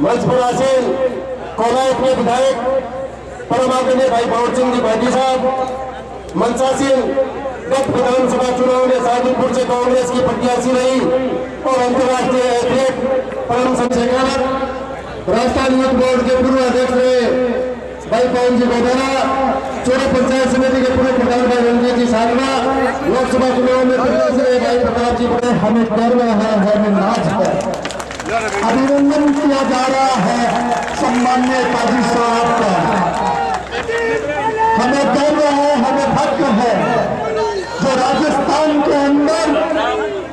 मंच पर आसीन कोलायत के विधायक परम आदरणीय भाई बाउर सिंह जी भाटी साहब, मंचासीन गत विधानसभा चुनाव में सादुलपुर से कांग्रेस की प्रत्याशी रही और अंतर्राष्ट्रीय एथलीट परम शेखावत, राजस्थान यूथ बोर्ड के पूर्व अध्यक्ष रहे भाई पवन जी गोदारा, चोरी पंचायत समिति के पूर्व प्रधान भाई रंजीत जी सालवा, लोकसभा चुनाव में प्रत्याशी रहे भाई प्रताप जी बड़े। हमें गर्व है, हमें नाच है, अभिनंदन किया जा रहा है सम्मान्य काजी साहब का। हमें गर्व है, हमें भक्त है जो राजस्थान के अंदर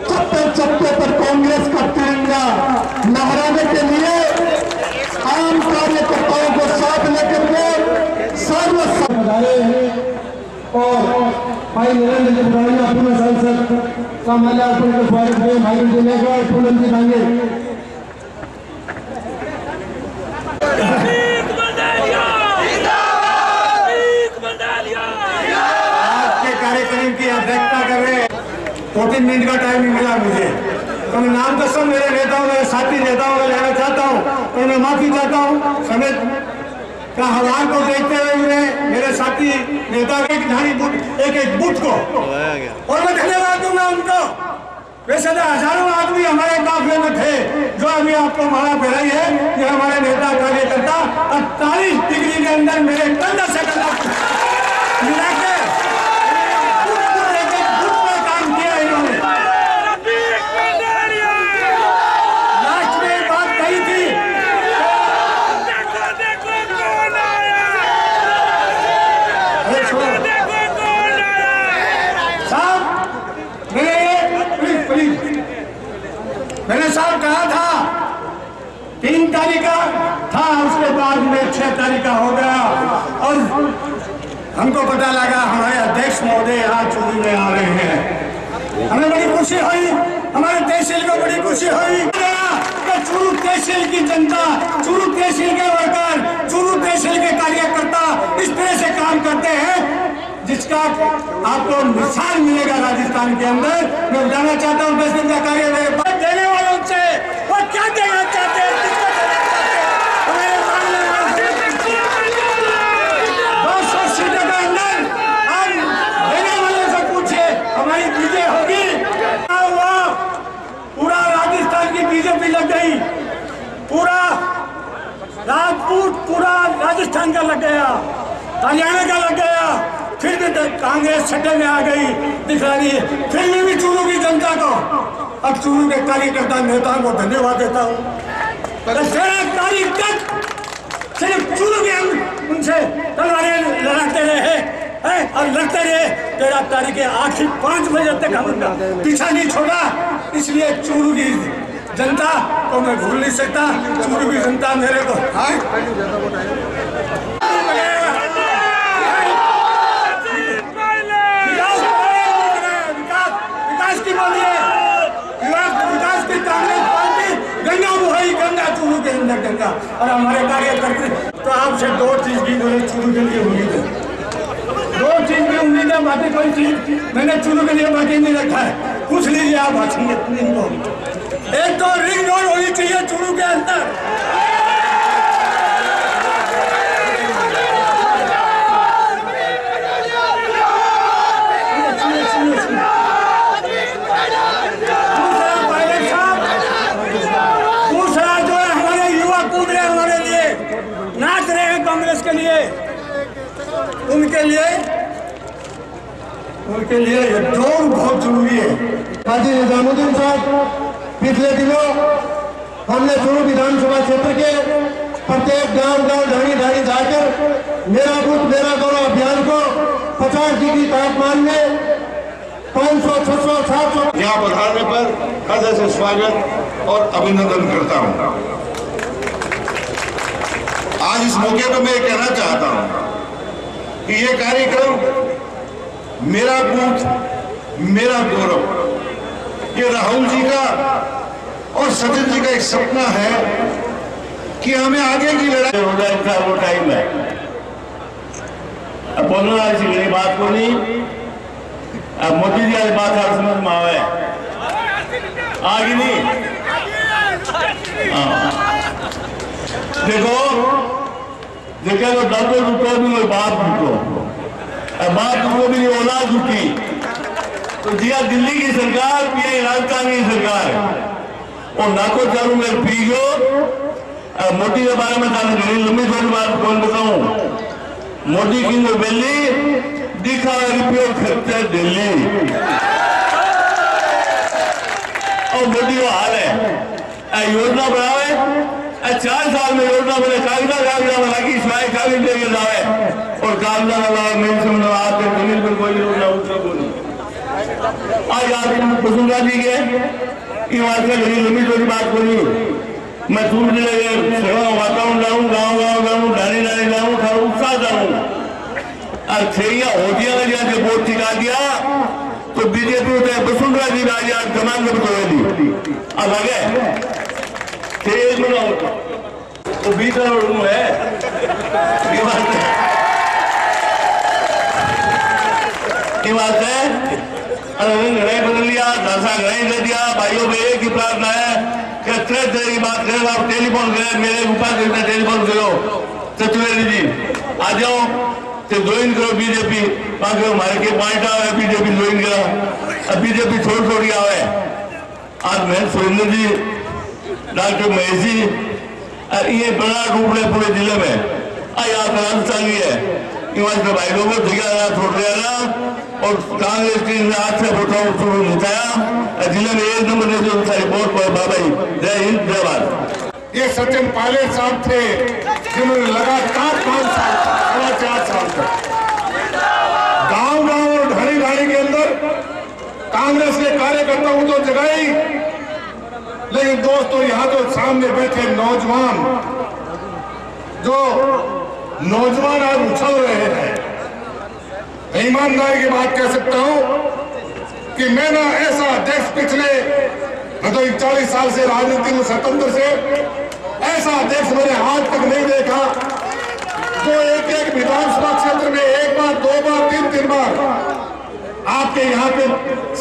चप्पे चप्पे पर कांग्रेस का तिरंगा लहराने के लिए आम कार्यकर्ताओं को साथ लेकर के सर्व और भाई नरेंद्र जी पुराना पूर्व सांसद का माल्यार्पण का स्वागत है। भाई जिलेगा पूनम जी भांगे की अध्यक्षता कर रहे हैं। 14 मिनट का टाइम मिला मुझे, तो मैं नाम तो सब मेरे नेताओं मेरे साथी नेताओं को लेना चाहता हूँ, तो मैं माफी चाहता हूँ समेत का हालात को देखते हुए मेरे साथी नेता एक एक बूथ को, और मैं धन्यवाद दूंगा उनको। वैसे तो हजारों आदमी हमारे काफिले में थे, जो अभी आपको माला पहनाई है कि हमारे नेता कार्यकर्ता 48 डिग्री के अंदर मेरे कंधा से कंधा मिला के मैंने साहब कहा था 3 तारीख का था, उसके बाद में 6 तारीख का हो गया और हमको पता लगा हमारे अध्यक्ष महोदय यहाँ चूरू में आ रहे हैं। हमें बड़ी खुशी हुई, हमारे तहसील को बड़ी खुशी हुई। चूरू तहसील की जनता, चूरू तहसील के वर्कर, चूरू तहसील के कार्यकर्ता इस तरह से काम करते हैं जिसका आपको मिसाल मिलेगा राजस्थान के अंदर। मैं बताना चाहता हूँ 10 दिन का कार्य देने वालों से वो क्या देना चाहते हैं, किसको देना चाहते हैं। 200 सीटों के अंदर हम देने वालों से पूछे हमारी चीजें होगी। पूरा राजस्थान की बीजेपी लग गई, पूरा राजपूत पूरा राजस्थान का लग गया, हरियाणा का लग गया, फिर भी कांग्रेस छठे में आ गई दिख रही है। फिर भी चूरू की जनता को, अब चूरू के कार्यकर्ता नेताओं को धन्यवाद देता हूँ। 13 तारीख तक सिर्फ चूरू के हम उनसे तलवारें लड़ाते रहे और लड़ते रहे। 13 तारीख के आखिर 5 बजे तक हम उनका पीछा नहीं छोड़ा। इसलिए चूरू की जनता को मैं भूल नहीं सकता। चूरू की जनता मेरे को गंगा चूरू के अंदर गंगा और हमारे कार्यकर्ता। तो आपसे 2 चीज की मुझे चूरू के लिए उम्मीद है, 2 चीज की उम्मीद है, बाकी कोई चीज मैंने चूरू के लिए बाकी नहीं रखा है। पूछ लीजिए आप हंसेंगे। एक तो रिंग रोड होनी चाहिए चूरू के अंदर, के लिए उनके लिए ये दौड़ बहुत जरूरी है। हाजी निजामुद्दीन साहब, पिछले दिनों हमने चूरू विधानसभा क्षेत्र के प्रत्येक गांव ढाणी जाकर मेरा बूथ मेरा गौरव अभियान को 50 डिग्री तापमान में 500, 600, 700 यहाँ पधारने पर हृदय से स्वागत और अभिनंदन करता हूँ। आज इस मौके पर मैं कहना चाहता हूं कि ये कार्यक्रम मेरा बूथ मेरा गौरव, ये राहुल जी का और सचिन जी का एक सपना है कि हमें आगे की लड़ाई हो जाए था, वो टाइम है। अब बोलना ऐसी मेरी बात को नहीं, अब मोदी जी वाली बात है समझ में आवे आगे नहीं। देखो देखे तो डरते टूटो भी कोई बात टूटो, बात टूटो भी नहीं औलाद टूटी। तो जिया दिल्ली की सरकार ये राजस्थान की सरकार और नाको चालू में पी गयो। मोदी के बारे में घनी लंबी थोड़ी बात कौन बताऊं। मोदी की जो दिल्ली दिखा रुपये खर्चे दिल्ली और मोदी को हाल है योजना बनावे 4 साल में योजना बने कागजा बना की सिवाय कागज लेके जावे और कागजा वाला नहीं समझ आते जमीन पर कोई योजना उसका बोली। आज आप वसुंधरा जी के बात का लंबी थोड़ी बात बोली। मैं दूर जिले वातावरण जाऊँ गाँव जाऊँ डाली जाऊँ खा उत्साह जाऊँ और छेया होतिया ने जहाँ से वोट टिका दिया तो बीजेपी होते वसुंधरा जी आज आज कमान के बतौली अब आगे तेज में तो 20 करोड़ है ये बात है। घड़े बदल लिया दशा घड़े दे दिया। भाइयों में एक ही प्रार्थना है कि तेरी बात करें आप टेलीफोन करें मेरे ऊपर टेलीफोन करो सचिवेंद्र जी आ जाओ तो ज्वाइन करो बीजेपी बाकी हमारे के पॉइंट आवे बीजेपी ज्वाइन करा बीजेपी छोड़ आवे। आज मैं सुरेंद्र जी डॉक्टर महेश जी ये बड़ा रूप है पूरे जिले में यहाँ राजस्थान की है भाई लोगों जगह छोड़ दिया ना और कांग्रेस की आज से वोटों जिताया जिले में 1 नंबर ने जो सारी वोट बाबा जी जय हिंद जय भारत। ये सचिन पायलट साहब थे जिन्होंने लगातार 4 साल तक गांव और ढाणी के अंदर कांग्रेस के कार्यकर्ताओं को तो जगाई। लेकिन दोस्तों यहाँ तो सामने बैठे नौजवान जो नौजवान आज उछल रहे हैं। ईमानदारी की बात कह सकता हूं कि मैं ना ऐसा अध्यक्ष पिछले मैं तो 40 साल से राजनीति में स्वतंत्र से ऐसा अध्यक्ष मैंने आज तक नहीं देखा जो एक विधानसभा क्षेत्र में 1 बार 2 बार 3 बार आपके यहाँ पे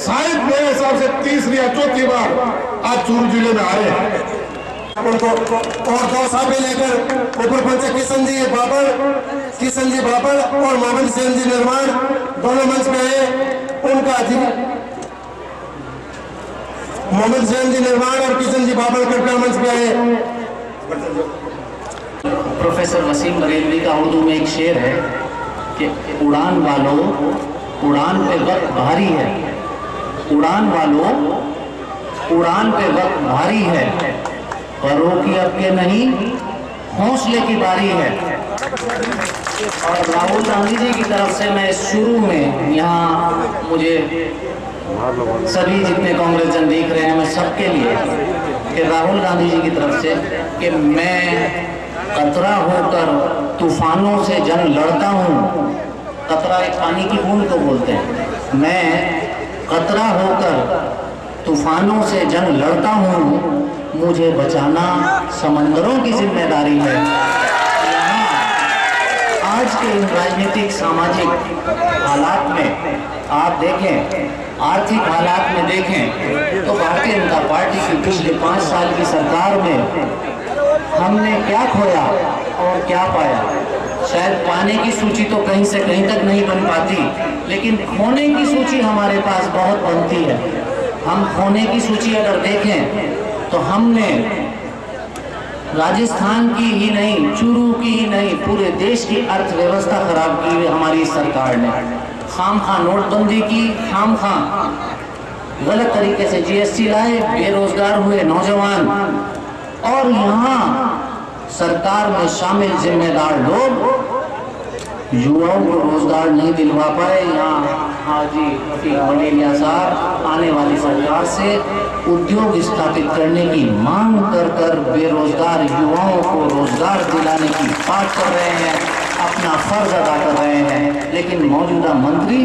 शायद मेरे हिसाब से 3री या 4थी बार आज चूरू जिले में आए हैं। उनको और 2 साहब लेकर ऊपर पंच किशन जी बाबर और मोहम्मद हुसैन जी निर्माण दोनों मंच पे आए। उनका मोहम्मद हुसैन जी निर्माण और किशन जी बाबर कृपया मंच पे आए। प्रोफेसर वसीम बरेलवी का उर्दू में एक शेर है कि उड़ान वालों उड़ान पे वक्त भारी है, उड़ान वालों उड़ान पे वक्त भारी है, परों की अब के नहीं हौसले की बारी है। और राहुल गांधी जी की तरफ से मैं शुरू में यहाँ मुझे सभी जितने कांग्रेस जन देख रहे हैं मैं सबके लिए कि राहुल गांधी जी की तरफ से कि मैं कतरा होकर तूफानों से जंग लड़ता हूँ। कतरा एक पानी की बूंद को बोलते हैं। मैं कतरा होकर तूफानों से जंग लड़ता हूँ, मुझे बचाना समंदरों की जिम्मेदारी है। आज के इन राजनीतिक सामाजिक हालात में आप देखें, आर्थिक हालात में देखें तो भारतीय जनता पार्टी की पिछले 5 साल की सरकार में हमने क्या खोया और क्या पाया। शायद पाने की सूची तो कहीं से कहीं तक नहीं बन पाती, लेकिन खोने की सूची हमारे पास बहुत बनती है। हम खोने की सूची अगर देखें तो हमने राजस्थान की ही नहीं, चूरू की ही नहीं, पूरे देश की अर्थव्यवस्था खराब की है हमारी सरकार ने। खामखा नोटबंदी की, खामखा गलत तरीके से जीएसटी लाए, बेरोजगार हुए नौजवान, और यहाँ सरकार में शामिल जिम्मेदार लोग युवाओं को रोजगार नहीं दिलवा पाए। यहाँ हाजी रफीक मलेरिया साहब आने वाली सरकार से उद्योग स्थापित करने की मांग कर बेरोजगार युवाओं को रोजगार दिलाने की बात कर रहे हैं, अपना फर्ज अदा कर रहे हैं। लेकिन मौजूदा मंत्री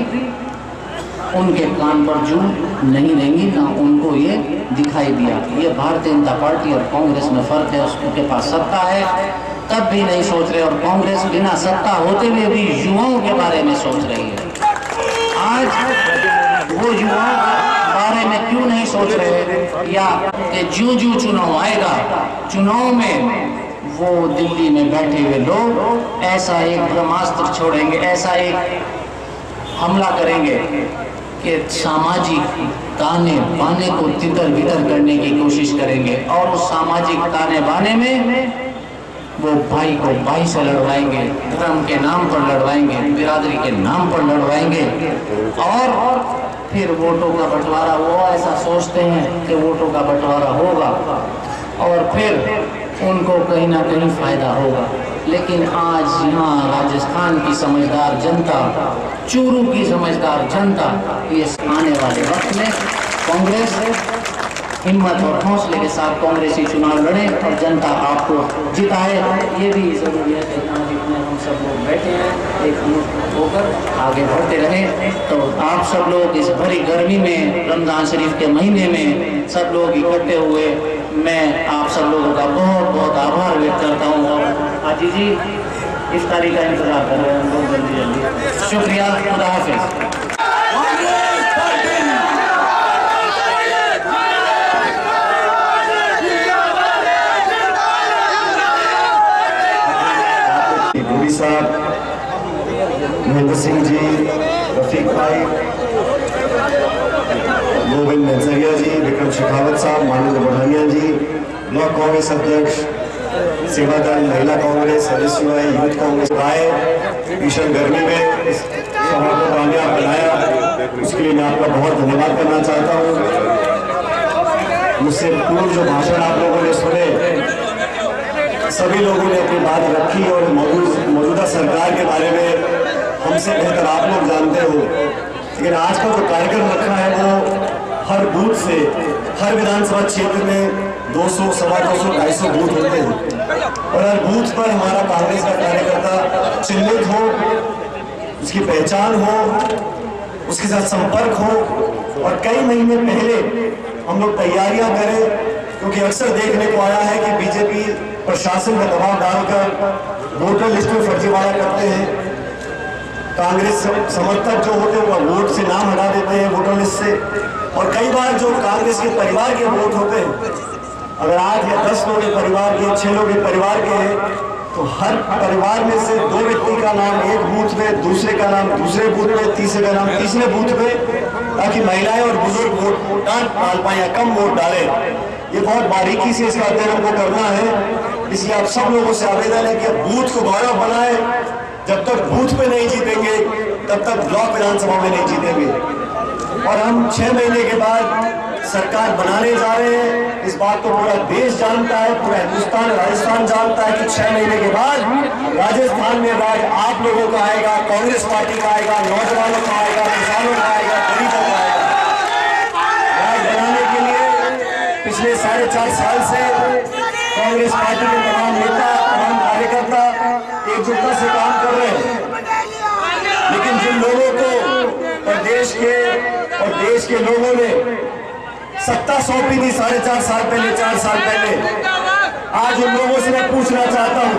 उनके कान पर जू नहीं रहेंगी, ना उनको ये दिखाई दिया। ये भारतीय जनता पार्टी और कांग्रेस में फर्क है। उसके पास सत्ता है तब भी नहीं सोच रहे, और कांग्रेस बिना सत्ता होते हुए भी युवाओं के बारे में सोच रही है। आज वो युवाओं के बारे में क्यों नहीं सोच रहे, या कि जो चुनाव आएगा, चुनाव में वो दिल्ली में बैठे हुए लोग ऐसा एक ब्रह्मास्त्र छोड़ेंगे, ऐसा एक हमला करेंगे कि सामाजिक ताने बाने को तितर बितर करने की कोशिश करेंगे, और उस सामाजिक ताने बाने में वो भाई को भाई से लड़वाएंगे, धर्म के नाम पर लड़वाएंगे, बिरादरी के नाम पर लड़वाएंगे, और फिर वोटों का बंटवारा, वो ऐसा सोचते हैं कि वोटों का बंटवारा होगा और फिर उनको कहीं ना कहीं फायदा होगा। लेकिन आज यहाँ राजस्थान की समझदार जनता, चूरू की समझदार जनता, ये आने वाले वक्त में कांग्रेस हिम्मत और हौसले के साथ कांग्रेसी चुनाव लड़े और जनता आपको जिताए। ये भी जरूरी है कि जितने हम सब लोग बैठे हैं एक होकर आगे बढ़ते रहें। तो आप सब लोग इस भरी गर्मी में, रमजान शरीफ के महीने में सब लोग इकट्ठे हुए, मैं आप सब लोगों का बहुत बहुत आभार व्यक्त करता हूँ। और हाजी जी इफ्तारी का इंतजार कर रहे हैं हम लोग जल्दी जल्दी। शुक्रिया, खुदा हाफिज। साहब, महेंद्र सिंह जी, रफीक भाई, गोविंद नजरिया जी, विक्रम शेखावत साहब, मानंद बढ़ानिया जी, ब्लॉक कांग्रेस अध्यक्ष, सेवादल, महिला कांग्रेस, LSUI, यूथ कांग्रेस आए, भीषण गर्मी में इस सभा को कामयाब बनाया, उसके लिए मैं आपका बहुत धन्यवाद करना चाहता हूँ। मुझसे पूर्व जो भाषण आप लोगों ने सुने, सभी लोगों ने अपनी बात रखी और मौजूदा सरकार के बारे में हमसे बेहतर आप लोग जानते हो। लेकिन आज का जो कार्यक्रम रखा है वो हर बूथ से, हर विधानसभा क्षेत्र में 200, 250, 250 बूथ होते हैं और हर बूथ पर हमारा कांग्रेस का कार्यकर्ता चिन्हित हो, उसकी पहचान हो, उसके साथ संपर्क हो और कई महीने पहले हम लोग तैयारियां करें। क्योंकि अक्सर देखने को आया है कि बीजेपी प्रशासन का दबाव डालकर वोटर लिस्ट में फर्जीवाड़ा करते हैं, कांग्रेस समर्थक जो होते हैं वो वोट से नाम हटा देते हैं वोटर लिस्ट से, और कई बार जो कांग्रेस के परिवार के वोट होते हैं, अगर 8 या 10 लोग परिवार के, 6 लोग परिवार के हैं, तो हर परिवार में से 2 व्यक्ति का नाम एक बूथ में, दूसरे का नाम दूसरे बूथ में, तीसरे का नाम तीसरे बूथ में, ताकि महिलाएं और बुजुर्ग वोट डाल पाए या कम वोट डालें। ये बहुत बारीकी से इसका अध्ययन हमको करना है। इसलिए आप सब लोगों से आवेदन है कि बूथ को गौरव बनाए। जब तक बूथ पे नहीं जीतेंगे तब तक ब्लॉक विधानसभा में नहीं जीतेंगे। और हम 6 महीने के बाद सरकार बनाने जा रहे हैं। इस बात को पूरा देश जानता है, पूरा हिंदुस्तान, राजस्थान जानता है कि 6 महीने के बाद राजस्थान में राज आप लोगों का आएगा, कांग्रेस पार्टी का आएगा, नौजवानों का आएगा, किसानों का आएगा, गरीबों का आएगा। राज बनाने के लिए पिछले 4.5 साल से कांग्रेस पार्टी के तमाम नेता, तमाम कार्यकर्ता एकजुटता से काम कर रहे हैं। लेकिन जिन लोगों को प्रदेश के और देश के लोगों ने सत्ता सौंपी थी 4.5 साल पहले, 4 साल पहले, आज उन लोगों से मैं पूछना चाहता हूं,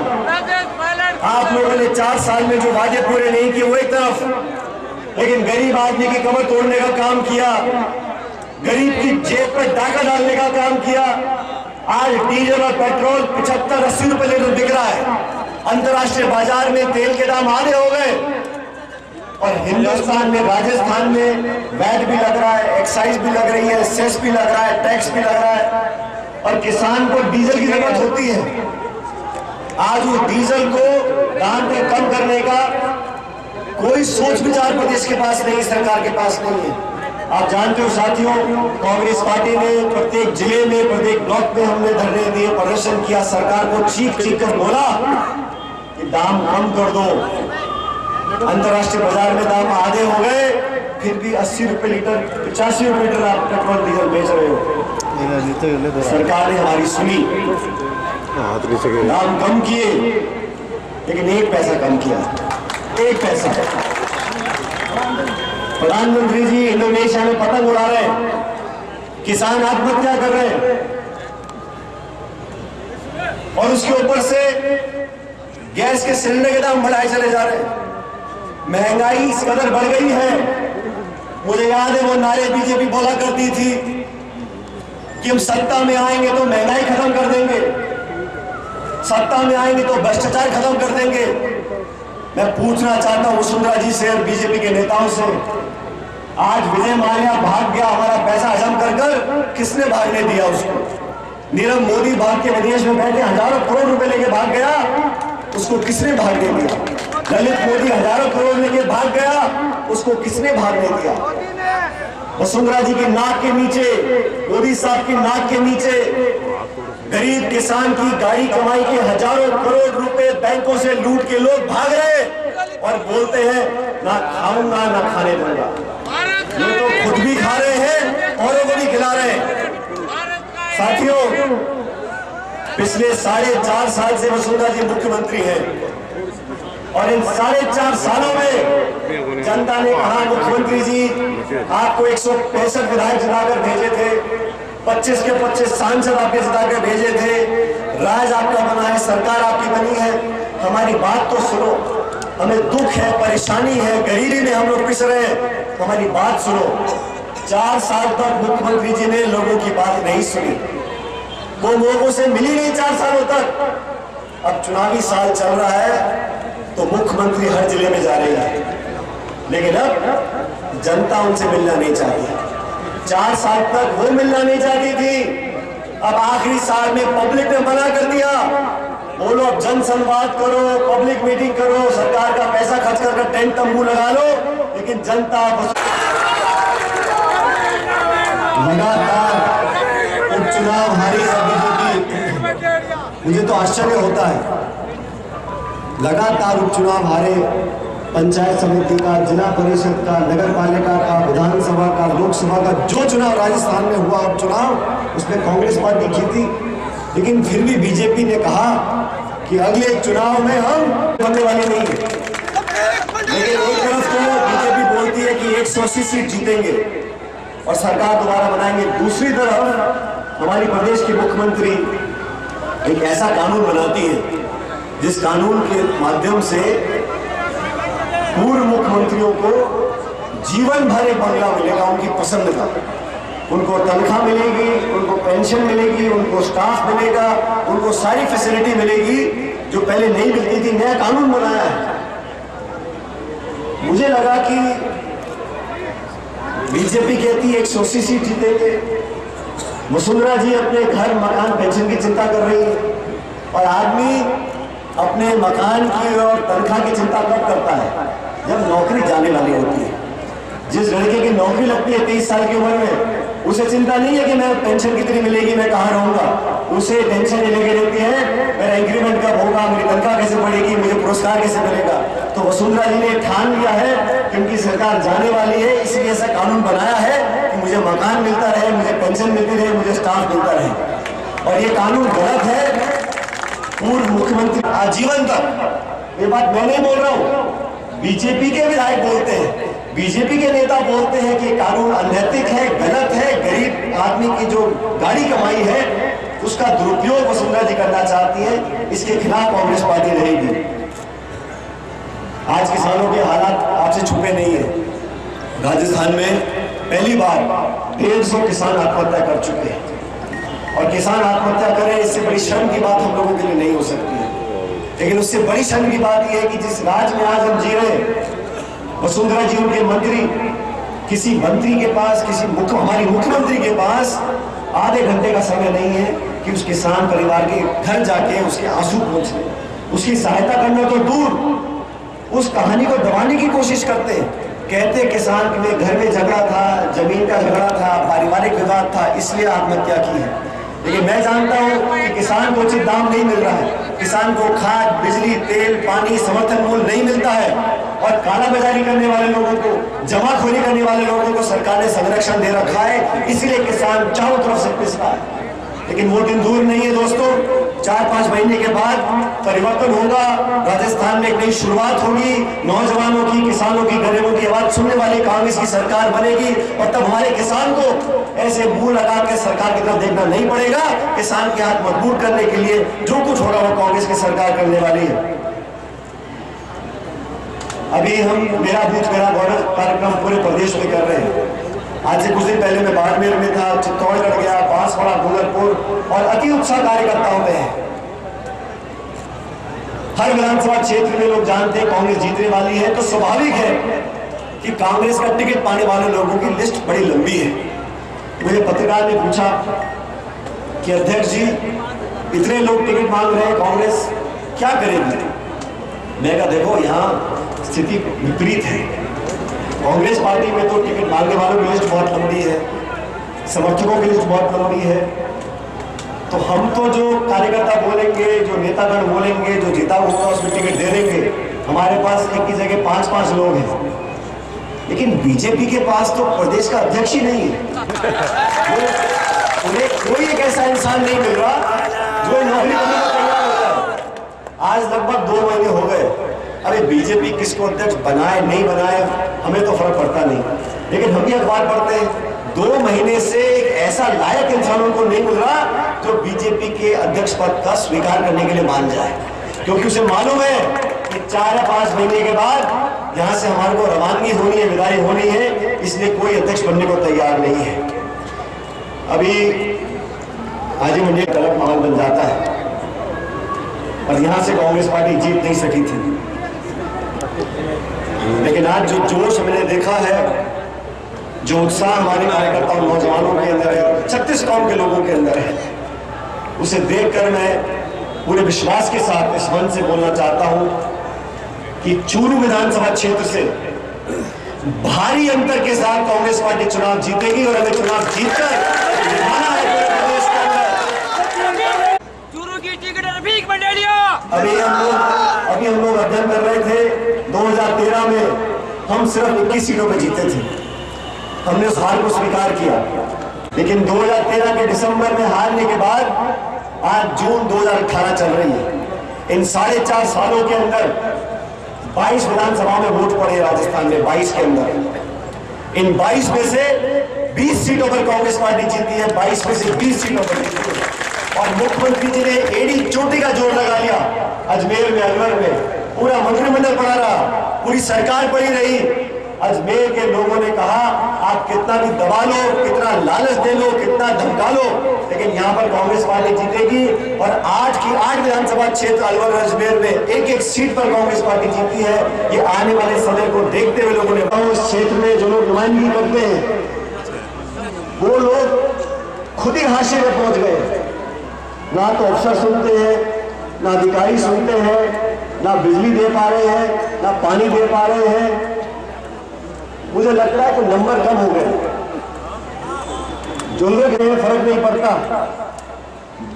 आप लोगों ने 4 साल में जो वादे पूरे नहीं किए वो एक तरफ, लेकिन गरीब आदमी की कमर तोड़ने का काम किया, गरीब की जेब पर डाका डालने का काम किया। आज डीजल और पेट्रोल 75-80 रुपए लीटर बिक रहा है। अंतर्राष्ट्रीय बाजार में तेल के दाम आधे हो गए और हिंदुस्तान में, राजस्थान में वैट भी लग रहा है, एक्साइज भी लग रही है, सेस भी लग रहा है, टैक्स भी लग रहा है और किसान को डीजल की जरूरत होती है। आज उस डीजल को दाम पे कम करने का कोई सोच विचार प्रदेश के पास नहीं, सरकार के पास नहीं है। आप जानते हो साथियों, कांग्रेस पार्टी ने प्रत्येक जिले में, प्रत्येक ब्लॉक में हमने धरने दिए, प्रदर्शन किया, सरकार को चीख चीख कर बोला कि दाम कम कर दो। अंतर्राष्ट्रीय बाजार में दाम आधे हो गए, फिर भी 80 रुपए लीटर, 85 रुपए लीटर आप पेट्रोल डीजल बेच रहे हो। सरकार ने हमारी सुनी, दाम कम किए, लेकिन 1 पैसा कम किया, 1 पैसा। प्रधानमंत्री जी इंडोनेशिया में पतंग उड़ा रहे हैं, किसान आत्महत्या कर रहे हैं और उसके ऊपर से गैस के सिलेंडर के दाम बढ़ाए चले जा रहे हैं। महंगाई इस कदर बढ़ गई है। मुझे याद है वो नारे बीजेपी बोला करती थी कि हम सत्ता में आएंगे तो महंगाई खत्म कर देंगे। सत्ता में आएंगे तो भ्रष्टाचार खत्म कर देंगे। मैं पूछना चाहता हूं वसुंधरा जी से और बीजेपी के नेताओं से, आज विजय माल्या भाग गया, हमारा पैसा हजम कर कर किसने भागने दिया उसको? नीरव मोदी भाग के विदेश में बैठे हजारों करोड़ रुपए लेके भाग गया, उसको किसने भागने दिया? ललित मोदी हजारों करोड़ लेके भाग गया, उसको किसने भागने दिया? वसुंधरा जी की नाक के नीचे, मोदी साहब की नाक के नीचे गरीब किसान की गाड़ी कमाई के हजारों करोड़ रुपए बैंकों से लूट के लोग भाग रहे और बोलते हैं ना खाऊंगा ना खाने दूंगा। ये तो खुद भी खा रहे हैं, औरों को भी खिला रहे हैं। साथियों, पिछले 4.5 साल से वसुंधरा जी मुख्यमंत्री हैं और इन 4.5 सालों में जनता ने कहा मुख्यमंत्री जी आपको 165 विधायक जिताकर भेजे थे, 25 के 25 सांसद आपके जिताकर भेजे थे, राज आपका बना है, सरकार आपकी बनी है, हमारी बात तो सुनो। हमें दुख है, परेशानी है, गरीबी में हम लोग पिस रहे हैं, हमारी बात सुनो। 4 साल तक मुख्यमंत्री जी ने लोगों की बात नहीं सुनी, वो लोगों से मिली नहीं 4 सालों तक। अब चुनावी साल चल रहा है तो मुख्यमंत्री हर जिले में जा रही है, लेकिन अब जनता उनसे मिलना नहीं चाहती। 4 साल तक वो मिलना नहीं चाहती थी, अब आखिरी साल में पब्लिक ने मना कर दिया। बोलो अब जन संवाद करो, पब्लिक मीटिंग करो, सरकार का पैसा खर्च कर टेंट तंबू लगा लो, लेकिन जनता लगातार उपचुनाव हारी है बीजेपी। मुझे तो आश्चर्य होता है, लगातार उपचुनाव हारे, पंचायत समिति का, जिला परिषद का, नगर पालिका का, विधानसभा का, लोकसभा का, जो चुनाव राजस्थान में हुआ उपचुनाव उसमें कांग्रेस पार्टी जीती, लेकिन फिर भी बीजेपी ने कहा कि अगले चुनाव में हम बनने वाले नहीं है। लेकिन एक तरफ तो बीजेपी बोलती है कि 180 सीट जीतेंगे और सरकार दोबारा बनाएंगे, दूसरी तरफ हमारी प्रदेश की मुख्यमंत्री एक ऐसा कानून बनाती है जिस कानून के माध्यम से पूर्व मुख्यमंत्रियों को जीवन भर एक बंगला मिलेगा उनकी पसंद का, उनको तनख्वाह मिलेगी, उनको पेंशन मिलेगी, उनको स्टाफ मिलेगा, उनको सारी फैसिलिटी मिलेगी जो पहले नहीं मिलती थी। नया कानून बनाया है। मुझे लगा कि बीजेपी कहती है 180 सीट जीतेंगे, वसुंधरा जी अपने घर मकान पेंशन की चिंता कर रही है, और आदमी अपने मकान की और तनख्वाह की चिंता कब करता है? जब नौकरी जाने वाली होती है। जिस लड़के की नौकरी लगती है 23 साल की उम्र में, उसे चिंता नहीं है कि मैं पेंशन कितनी मिलेगी, मैं कहाँ रहूंगा, उसे टेंशन ये लेके रहती है मेरा इंक्रीमेंट कब होगा, मेरी तनख्वाह कैसे बढ़ेगी, मुझे पुरस्कार कैसे मिलेगा। तो वसुंधरा जी ने ठान लिया है कि उनकी सरकार जाने वाली है, इसलिए ऐसा कानून बनाया है कि मुझे मकान मिलता रहे, मुझे पेंशन मिलती रहे, मुझे स्टाफ मिलता रहे। और ये कानून गलत है। पूर्व मुख्यमंत्री आजीवन तक, ये बात मैं नहीं बोल रहा हूं, बीजेपी के विधायक बोलते हैं, बीजेपी के नेता बोलते हैं कि कानून अनैतिक है, गलत है, गरीब आदमी की जो गाड़ी कमाई है उसका दुरुपयोग वसुंधरा जी करना चाहती है, इसके खिलाफ कांग्रेस पार्टी रहेगी। आज किसानों के हालात आपसे छुपे नहीं है। राजस्थान में पहली बार 150 किसान आत्महत्या कर चुके हैं, और किसान आत्महत्या करें इससे बड़ी शर्म की बात हम लोगों के लिए नहीं हो सकती है। लेकिन उससे बड़ी शर्म की बात यह है कि जिस राज्य में आज हम जी रहे हैं, वसुंधरा जी उनके मंत्री, किसी मंत्री के पास, हमारी मुख्यमंत्री के पास आधे घंटे का समय नहीं है कि उस किसान परिवार के घर जाके उसके आंसू पोंछे, उसकी सहायता करना तो दूर, उस कहानी को दबाने की कोशिश करते हैं। कहते किसान के घर में झगड़ा था, जमीन का झगड़ा था, पारिवारिक विवाद था, इसलिए आत्महत्या की है। लेकिन मैं जानता हूं कि किसान को उचित दाम नहीं मिल रहा है, किसान को खाद, बिजली, तेल, पानी, समर्थन मूल्य नहीं मिलता है, और कालाबाजारी करने वाले लोगों को, जमाखोरी करने वाले लोगों को सरकार ने संरक्षण दे रखा है, इसलिए किसान चारों तरफ से पिस रहा है। लेकिन वो दिन दूर नहीं है दोस्तों, 4-5 महीने के बाद परिवर्तन होगा, राजस्थान में एक नई शुरुआत होगी, नौजवानों की, किसानों की, गरीबों की आवाज सुनने वाली कांग्रेस की सरकार बनेगी, और तब हमारे किसान को ऐसे मुंह लगा के सरकार की तरफ देखना नहीं पड़ेगा। किसान के हाथ मजबूत करने के लिए जो कुछ होगा वो कांग्रेस की सरकार करने वाली है। अभी हम मेरा बूथ मेरा बॉर्डर कार्यक्रम पूरे प्रदेश में कर रहे हैं। आज से कुछ दिन पहले मैं बाड़मेर में था, चित्तौड़गढ़ गया, बांसवाड़ा, डूंगरपुर, और अति उत्साह कार्यकर्ताओं में है। हर विधानसभा क्षेत्र में लोग जानते हैं कांग्रेस जीतने वाली है, तो स्वाभाविक है कि कांग्रेस का टिकट पाने वाले लोगों की लिस्ट बड़ी लंबी है। मुझे पत्रकार ने पूछा कि अध्यक्ष जी इतने लोग टिकट मांग रहे हैं, कांग्रेस क्या करेगी? मैं कहा देखो यहाँ स्थिति विपरीत है। कांग्रेस पार्टी में तो टिकट मांगने वालों की लिस्ट बहुत लंबी है, समर्थकों की लिस्ट बहुत लंबी है। तो हम तो जो कार्यकर्ता बोलेंगे, जो नेतागण बोलेंगे, जो जीता होगा उसमें टिकट दे देंगे। हमारे पास एक की जगह 5-5 लोग हैं, लेकिन बीजेपी के पास तो प्रदेश का अध्यक्ष ही नहीं है। उन्हें कोई एक ऐसा इंसान नहीं मिल रहा जो नौकरी करने को तैयार हो जाए। आज लगभग 2 महीने हो गए। अरे बीजेपी किसको अध्यक्ष बनाए नहीं बनाए हमें तो फर्क पड़ता नहीं, लेकिन हम भी अखबार पढ़ते हैं 2 महीने से एक ऐसा लायक इंसानों को नहीं मिल रहा जो बीजेपी के अध्यक्ष पद का स्वीकार करने के लिए मान जाए, क्योंकि उसे मालूम है कि 4 या 5 महीने के बाद यहां से हमारे को रवानगी होनी है, विदाई होनी है, इसलिए कोई अध्यक्ष बनने को तैयार नहीं है। अभी हाजी मंडी गलत माहौल बन जाता है और यहां से कांग्रेस पार्टी जीत नहीं सकी थी, लेकिन आज जो जोश मैंने देखा है, जो उत्साह हमारे कार्यकर्ताओं नौजवानों के अंदर है, 36 गांव के लोगों के अंदर है, उसे देखकर मैं पूरे विश्वास के साथ इस मंच से बोलना चाहता हूं कि चूरू विधानसभा क्षेत्र से भारी अंतर के साथ कांग्रेस पार्टी चुनाव जीतेगी और हमें चुनाव जीतकर दिखाना है पूरे प्रदेश के अंदर। चूरू की टिकट रफीक मंडेलिया। अभी हम लोग अध्ययन कर रहे थे 2013 में हम सिर्फ 21 सीटों पर जीते थे, हमने उस हार को स्वीकार किया, लेकिन 2013 के दिसंबर में हारने के बाद आज जून 2018 चल रही है। इन 4.5 सालों के अंदर 22 विधानसभा में वोट पड़े राजस्थान में, 22 के अंदर। इन 22 में से 20 सीटों पर कांग्रेस पार्टी जीती है, 22 में से 20 सीटों पर जीती है। और मुख्यमंत्री जी ने एड़ी चोटी का जोर लगा लिया। अजमेर में, अलवर में पूरा मंत्रिमंडल पड़ा रहा, पूरी सरकार पड़ी रही। अजमेर के लोगों ने कहा आप कितना भी दबा लो, कितना लालच दे लो, कितना धमका लो, लेकिन यहाँ पर कांग्रेस पार्टी जीतेगी। और 8 की 8 विधानसभा क्षेत्र अलवर और अजमेर में एक सीट पर कांग्रेस पार्टी जीती है। ये आने वाले समय को देखते हुए लोगों ने उस क्षेत्र में जो लोग नुमाइंदगी करते हैं वो लोग खुद ही हाशिए में पहुंच गए। ना तो अफसर सुनते हैं, ना अधिकारी सुनते हैं, ना बिजली दे पा रहे हैं, ना पानी दे पा रहे हैं। मुझे लगता है कि नंबर कम हो गए, जो लोग में फर्क नहीं पड़ता।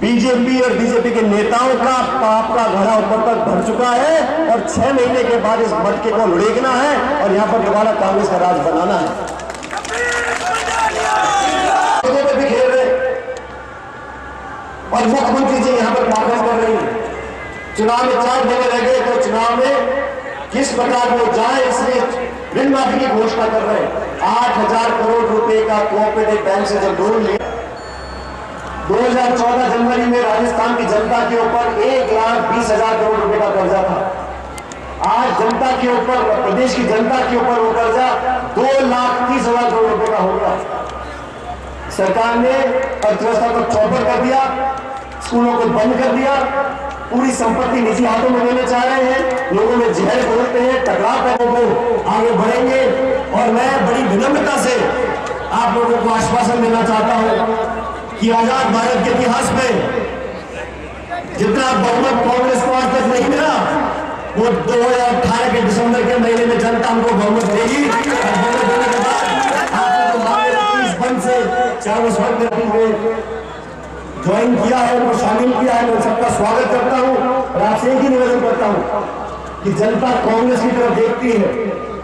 बीजेपी और बीजेपी के नेताओं का पाप का घड़ा ऊपर तक भर चुका है और 6 महीने के बाद इस मटके को लुढ़कना है और यहाँ पर दोबारा कांग्रेस का राज बनाना है। भी खेल रहे और मुख्यमंत्री जी यहाँ पर कांग्रेस कर रही है। चुनाव में 4 महीने रह गए तो चुनाव में किस प्रकार वो जाए इसलिए ऋण माफी की घोषणा कर रहे हैं। 8,000 करोड़ रुपए का कोऑपरेटिव बैंक से जब लोन लिया 2014 जनवरी में राजस्थान की जनता के ऊपर 1,20,000 करोड़ रुपए का कर्जा था। आज जनता के ऊपर, प्रदेश की जनता के ऊपर वो कर्जा 2,30,000 करोड़ रुपए का हो गया। सरकार ने अर्थव्यवस्था को चौपट कर दिया, स्कूलों को बंद कर दिया, पूरी संपत्ति निजी हाथों में लेने चाह रहे हैं, लोगों में जहर घोलते हैं, टकराव पैदा को आगे बढ़ेंगे। और मैं बड़ी विनम्रता से आप लोगों को आश्वासन देना चाहता हूं कि आजाद भारत के इतिहास में जितना बहुमत कांग्रेस को आज तक नहीं मिला, वो 2018 के दिसंबर के महीने में जनता हमको बहुमत देगी। और बहुमत देने के बाद से 4 ज्वाइन किया है, उनको शामिल किया है, मैं सबका स्वागत करता हूं। और आपसे एक ही निवेदन करता हूं कि जनता कांग्रेस की तरफ देखती है,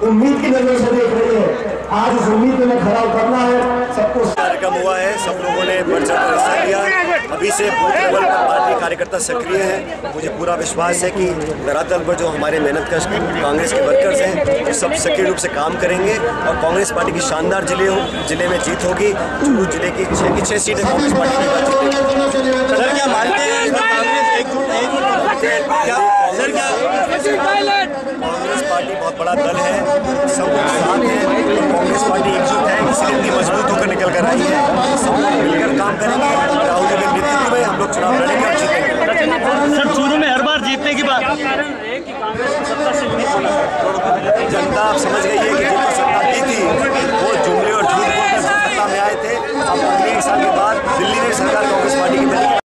उम्मीद की नजर से देख रही है। आज इस उम्मीद में खड़ा उतरना है। सबको कार्यक्रम हुआ है, सब लोगों ने बढ़ चढ़कर हिस्सा लिया। अभी से बूथ लेवल पर पार्टी कार्यकर्ता सक्रिय हैं। मुझे पूरा विश्वास है कि धरातल पर जो हमारे मेहनतकश कांग्रेस के वर्कर्स हैं वो सब सक्रिय रूप से काम करेंगे और कांग्रेस पार्टी की शानदार जिले में जीत होगी। चूरू जिले की 6 सीटें कांग्रेस पार्टी की। सर क्या मानते हैं कांग्रेस एकजुट कांग्रेस पार्टी बहुत बड़ा दल है, सब साथ है, कांग्रेस पार्टी एकजुट है, इसलिए इतनी मजबूत होकर निकल कर आई है। सब लोग मिलकर काम करेंगे, राहुल जी के नेतृत्व में हम लोग चुनाव लड़ेंगे और जीतेंगे। सर चूरू में हर बार जीतने की बात जनता आप समझ गई है कि जिनको सत्ता दी थी वो जुमले और झूठ बोलकर सत्ता में आए थे। अब 1 साल के बाद दिल्ली में सरकार कांग्रेस पार्टी की बनी।